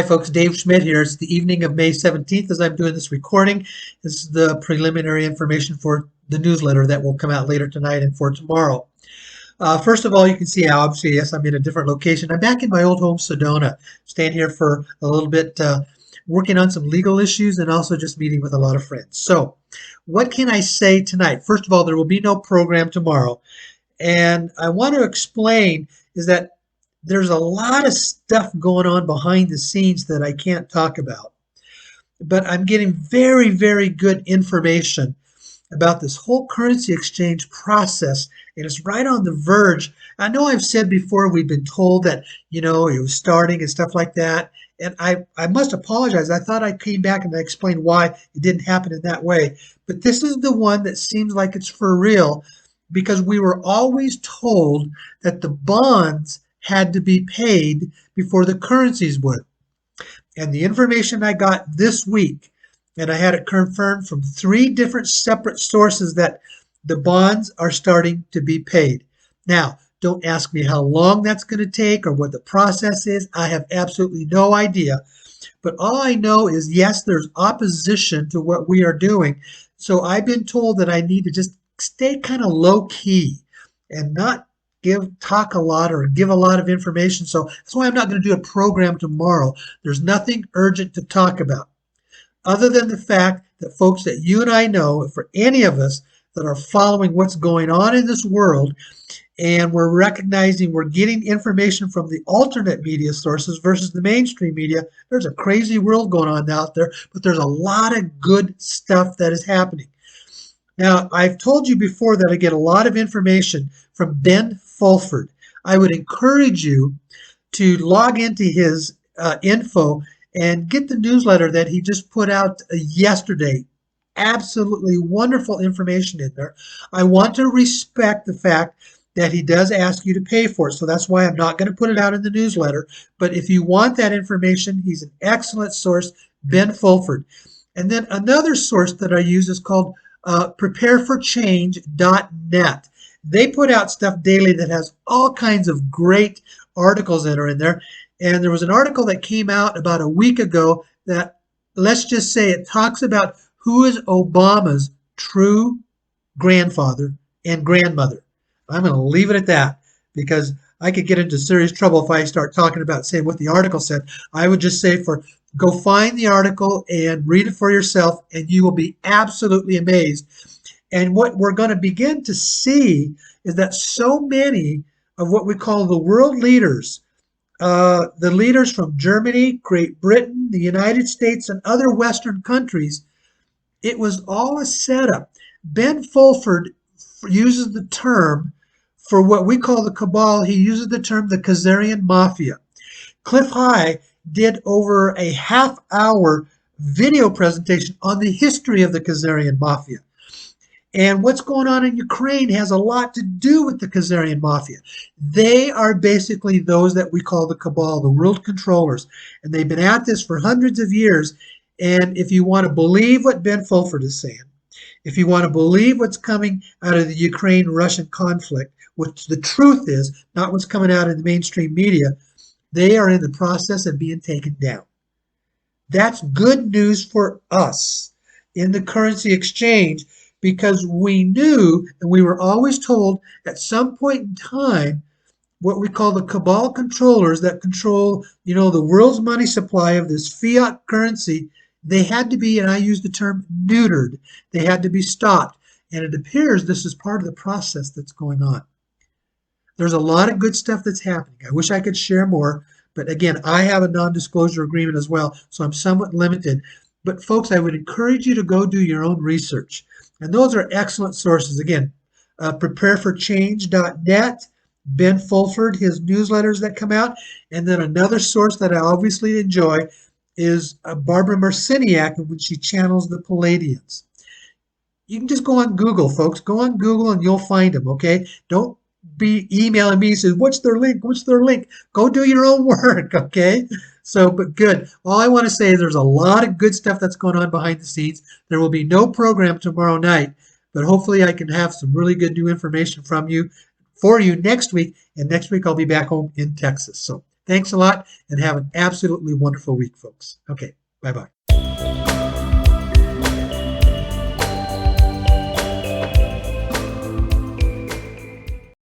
Hi folks, Dave Schmidt here. It's the evening of May 17th as I'm doing this recording. This is the preliminary information for the newsletter that will come out later tonight and for tomorrow. First of all, you can see how obviously, yes, I'm in a different location. I'm back in my old home, Sedona, staying here for a little bit, working on some legal issues and also just meeting with a lot of friends. So what can I say tonight? First of all, there will be no program tomorrow. And I want to explain is that there's a lot of stuff going on behind the scenes that I can't talk about. But I'm getting very, very good information about this whole currency exchange process, and it's right on the verge. I know I've said before we've been told that, it was starting and stuff like that, and I must apologize. I thought I came back and I explained why it didn't happen in that way, but this is the one that seems like it's for real because we were always told that the bonds had to be paid before the currencies would. And the information I got this week, and I had it confirmed from 3 different separate sources that the bonds are starting to be paid. Now, don't ask me how long that's going to take or what the process is. I have absolutely no idea. But all I know is, yes, there's opposition to what we are doing. So I've been told that I need to just stay kind of low key and not talk a lot or give a lot of information. So that's why I'm not going to do a program tomorrow. There's nothing urgent to talk about other than the fact that folks that you and I know, for any of us that are following what's going on in this world, and we're recognizing we're getting information from the alternate media sources versus the mainstream media. There's a crazy world going on out there, but there's a lot of good stuff that is happening. Now, I've told you before that I get a lot of information from Ben Fulford. I would encourage you to log into his info and get the newsletter that he just put out yesterday. Absolutely wonderful information in there. I want to respect the fact that he does ask you to pay for it, so that's why I'm not going to put it out in the newsletter. But if you want that information, he's an excellent source, Ben Fulford. And then another source that I use is called prepareforchange.net. They put out stuff daily that has all kinds of great articles that are in there. And there was an article that came out about a week ago that, let's just say, it talks about who is Obama's true grandfather and grandmother. I'm going to leave it at that because I could get into serious trouble if I start talking about saying what the article said. I would just say go find the article and read it for yourself, and you will be absolutely amazed. And what we're going to begin to see is that so many of what we call the world leaders, the leaders from Germany, Great Britain, the United States, and other Western countries, it was all a setup. Ben Fulford uses the term for what we call the cabal. He uses the term the Khazarian Mafia. Cliff High did over a half-hour video presentation on the history of the Khazarian Mafia. And what's going on in Ukraine has a lot to do with the Khazarian Mafia. They are basically those that we call the cabal, the world controllers. And they've been at this for hundreds of years. And if you want to believe what Ben Fulford is saying, if you want to believe what's coming out of the Ukraine-Russian conflict, which the truth is, not what's coming out in the mainstream media, they are in the process of being taken down. That's good news for us in the currency exchange, because we knew and we were always told at some point in time what we call the cabal controllers that control, the world's money supply of this fiat currency, they had to be, and I use the term neutered, they had to be stopped. And it appears this is part of the process that's going on. There's a lot of good stuff that's happening. I wish I could share more, but again, I have a non-disclosure agreement as well, so I'm somewhat limited. But folks, I would encourage you to go do your own research. And those are excellent sources. Again, prepareforchange.net, Ben Fulford, his newsletters that come out. And then another source that I obviously enjoy is Barbara Marciniak, when she channels the Palladians. You can just go on Google, folks. Go on Google and you'll find them, okay? Don't be emailing me and say, what's their link? What's their link? Go do your own work, okay? So, but good. All I want to say is there's a lot of good stuff that's going on behind the scenes. There will be no program tomorrow night, but hopefully I can have some really good new information for you next week. And next week I'll be back home in Texas. So Thanks a lot and have an absolutely wonderful week, folks. Okay, bye-bye.